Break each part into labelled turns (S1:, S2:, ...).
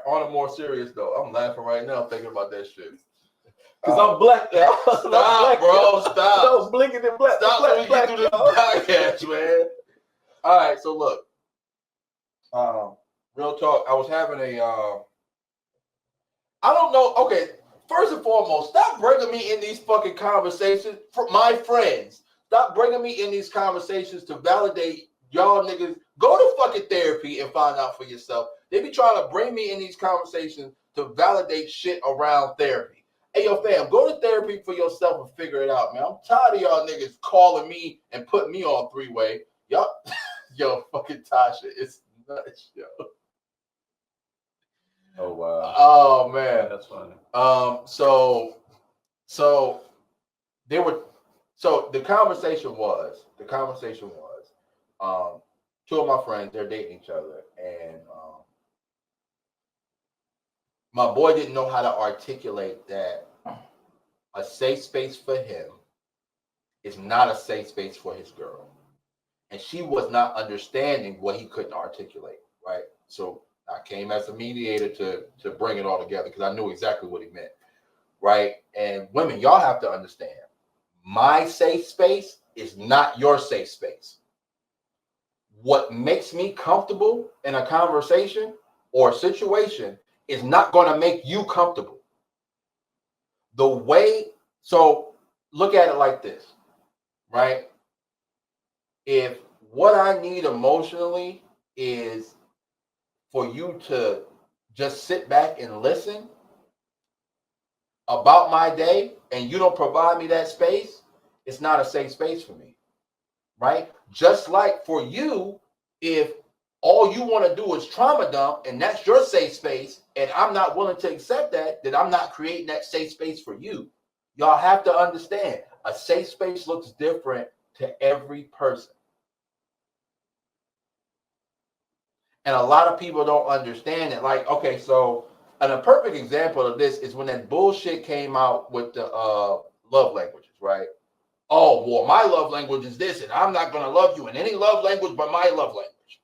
S1: On a more serious though, I'm laughing right now thinking about that shit.
S2: Cause I'm black now.
S1: Stop, bro. Stop.
S2: I'm blinking and black.
S1: Stop so we can do this podcast, man. All right, so look. Real talk. I was having a. I don't know. Okay, first and foremost, stop bringing me in these fucking conversations. For my friends, stop bringing me in these conversations to validate y'all niggas. Go to fucking therapy and find out for yourself. They be trying to bring me in these conversations to validate shit around therapy. Hey, yo, fam, go to therapy for yourself and figure it out, man. I'm tired of y'all niggas calling me and putting me on three-way. Y'all, yo, fucking Tasha, it's nuts, yo.
S2: Oh wow.
S1: Oh man,
S2: that's funny.
S1: So they were. So the conversation was. Two of my friends, they're dating each other, and my boy didn't know how to articulate that a safe space for him is not a safe space for his girl, and she was not understanding what he couldn't articulate. Right, so. I came as a mediator to bring it all together because I knew exactly what he meant, right? And women, y'all have to understand, my safe space is not your safe space. What makes me comfortable in a conversation or a situation is not going to make you comfortable. So look at it like this, right? If what I need emotionally is for you to just sit back and listen about my day and you don't provide me that space, it's not a safe space for me, right? Just like for you, if all you want to do is trauma dump and that's your safe space and I'm not willing to accept that, then I'm not creating that safe space for you. Y'all have to understand, a safe space looks different to every person. And a lot of people don't understand it. Like, okay, so and a perfect example of this is when that bullshit came out with the love languages, right? Oh, well, my love language is this, and I'm not going to love you in any love language but my love language.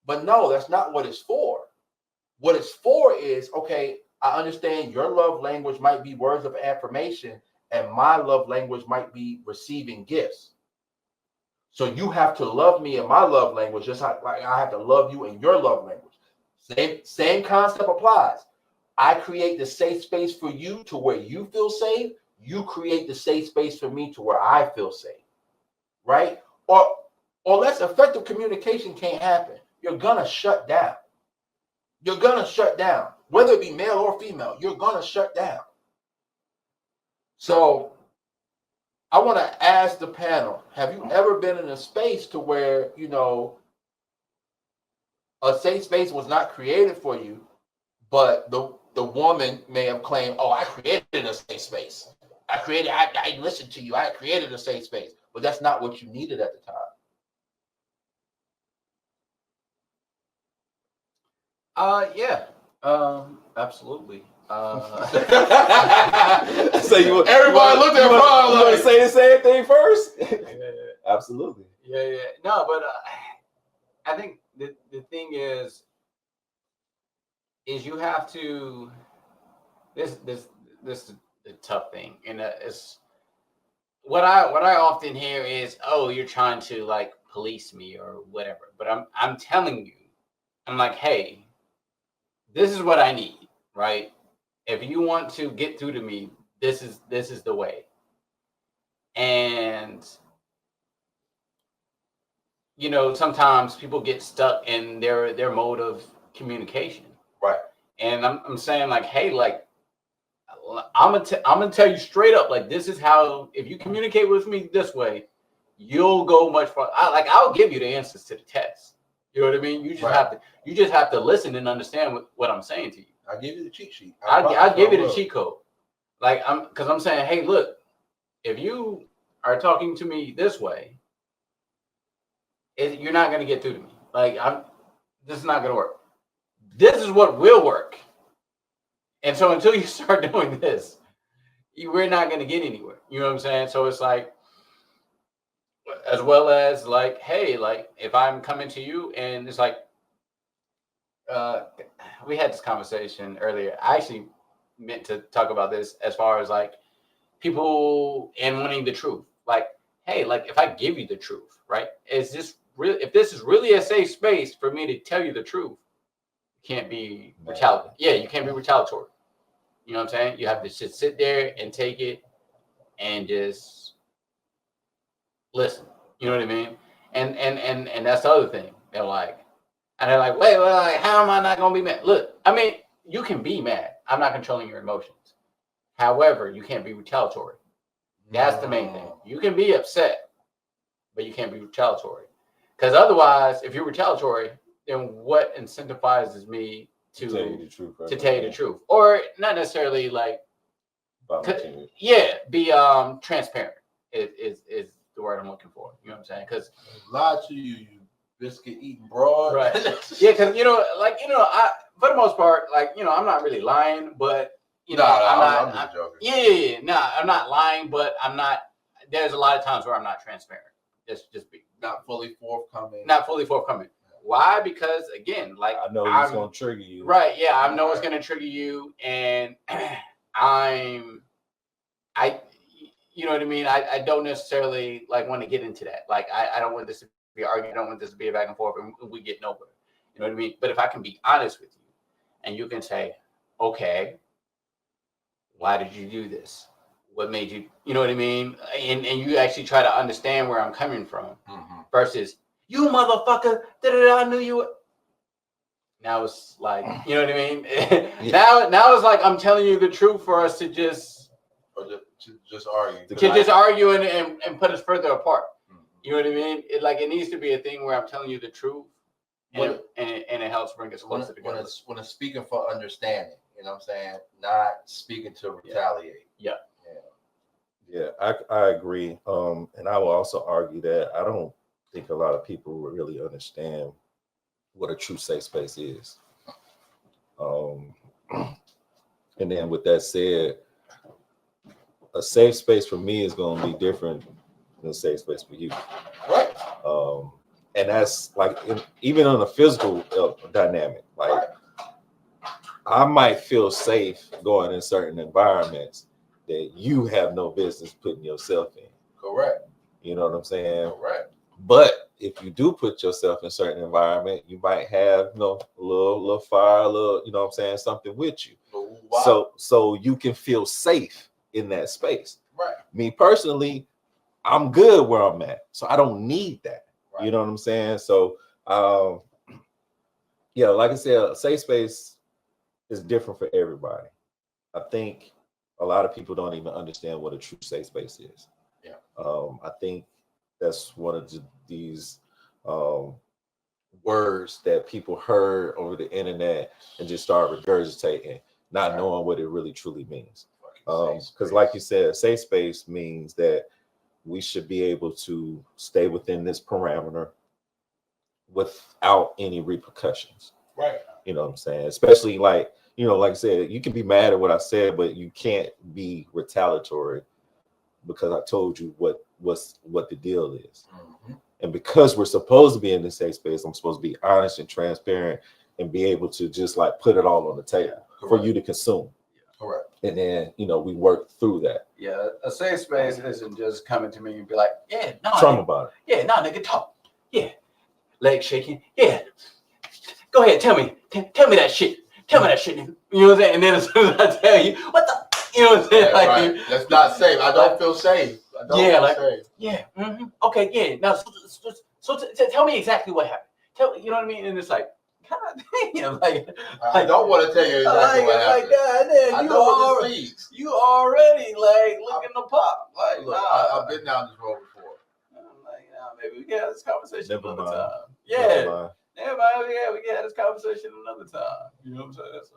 S1: But no, that's not what it's for. What it's for is, okay, I understand your love language might be words of affirmation, and my love language might be receiving gifts. So you have to love me in my love language, just like I have to love you in your love language. Same concept applies. I create the safe space for you to where you feel safe. You create the safe space for me to where I feel safe, right? Or less effective communication can't happen. You're gonna shut down. You're gonna shut down, whether it be male or female. You're gonna shut down. So I want to ask the panel, have you ever been in a space to where, a safe space was not created for you, but the woman may have claimed, oh, I created a safe space. I listened to you. I created a safe space. But that's not what you needed at the
S2: time. Yeah. Absolutely.
S1: So everybody looked at Ron
S2: like, say the same thing first. Absolutely.
S3: Yeah. No, but I think the thing is you have to. This is the tough thing, and it's what I often hear is, oh, you're trying to like police me or whatever. But I'm telling you, I'm like, hey, this is what I need, right? If you want to get through to me, this is the way. And sometimes people get stuck in their mode of communication,
S1: right?
S3: And I'm saying like, hey, like I'm gonna tell you straight up, like this is how, if you communicate with me this way, you'll go much farther. I'll give you the answers to the test. You know what I mean? You just have to listen and understand what I'm saying to you.
S1: I'll give you the cheat sheet.
S3: I'll give you the cheat code. Like I'm saying, hey, look, if you are talking to me this way, you're not gonna get through to me. Like this is not gonna work. This is what will work. And so until you start doing this, we're not gonna get anywhere. You know what I'm saying? So it's like, as well as like, hey, like if I'm coming to you and it's like, we had this conversation earlier. I actually meant to talk about this as far as like people and wanting the truth. Like, hey, like if I give you the truth, right? Is this real? If this is really a safe space for me to tell you the truth, you can't be retaliatory. Yeah, you can't be retaliatory. You know what I'm saying? You have to just sit there and take it and just listen. You know what I mean? And that's the other thing. They're like, and they're like, wait, like, how am I not gonna be mad? Look, I mean, you can be mad. I'm not controlling your emotions. However, you can't be retaliatory. That's the main thing. You can be upset, but you can't be retaliatory. Because otherwise, if you're retaliatory, then what incentivizes me to
S2: tell you the truth, right?
S3: to tell you the truth, or not necessarily like,
S2: Volunteer.
S3: yeah, be transparent is the word I'm looking for. You know what I'm saying? Because
S1: Lie to you, you biscuit eating broad.
S3: right, yeah, because I for the most part, like I'm not really lying, but I'm
S1: just joking.
S3: Yeah. No, I'm not lying, but I'm not. There's a lot of times where I'm not transparent. Just be
S1: Not fully forthcoming.
S3: not fully forthcoming. Why? Because again, like
S2: I know it's gonna trigger you.
S3: right. Yeah, I know it's gonna trigger you, and you know what I mean. I don't necessarily like want to get into that. Like I don't want this to be argued. I don't want this to be a back and forth, and we get nowhere. You know what I mean? But if I can be honest with you, and you can say, okay, why did you do this? What made you, you know what I mean? And you actually try to understand where I'm coming from versus you motherfucker, I knew you. Now it's like, you know what I mean? Now it's like I'm telling you the truth for us to just
S1: argue.
S3: To just argue and put us further apart. You know what I mean? It needs to be a thing where I'm telling you the truth and it helps bring us closer together.
S1: When it's speaking for understanding, you know what I'm saying? Not speaking to retaliate.
S2: Yeah, I agree. And I will also argue that I don't think a lot of people really understand what a true safe space is. And then with that said, a safe space for me is going to be different than a safe space for you.
S1: Right.
S2: And that's like even on a physical dynamic. Like I might feel safe going in certain environments that you have no business putting yourself in.
S1: Correct.
S2: You know what I'm saying?
S1: Correct.
S2: But if you do put yourself in a certain environment, you might have, a little fire, you know what I'm saying, something with you.
S1: Wow.
S2: So you can feel safe in that space.
S1: Right.
S2: Me personally, I'm good where I'm at. So I don't need that.
S1: Right.
S2: You know what I'm saying? So like I said, a safe space is different for everybody. I think a lot of people don't even understand what a true safe space is.
S1: Yeah.
S2: I think that's one of these words that people heard over the internet and just start regurgitating, not knowing what it really truly means. Because like you said, safe space means that we should be able to stay within this parameter without any repercussions.
S1: Right.
S2: You know what I'm saying? Especially like I said, you can be mad at what I said, but you can't be retaliatory because I told you what the deal is. And because we're supposed to be in this safe space, I'm supposed to be honest and transparent and be able to just like put it all on the table for you to consume.
S1: Correct.
S2: And then, we work through that.
S3: Yeah, a safe space isn't just coming to me and be like, yeah, no.
S2: Tell me about it.
S3: Yeah, no, nigga, talk. Yeah. Leg shaking. Yeah. Go ahead, tell me that shit. Tell me that shit, nigga. You know what I'm saying? And then as soon as I tell you, what the, you know what I'm saying?
S1: Yeah, right. That's not safe. I don't feel safe. I don't feel safe.
S3: Yeah. Mm-hmm. Okay, yeah. Now, so tell me exactly what happened. You know what I mean? And it's like, God damn,
S1: I don't want to tell you exactly what happened.
S3: God damn,
S1: I know what this means.
S3: You already looking to pop. Like,
S1: look, I've been down this road before.
S3: I'm like, maybe we can have this conversation another time.
S2: Yeah.
S3: Yeah, man, we can have this conversation another time. You know what I'm saying? So.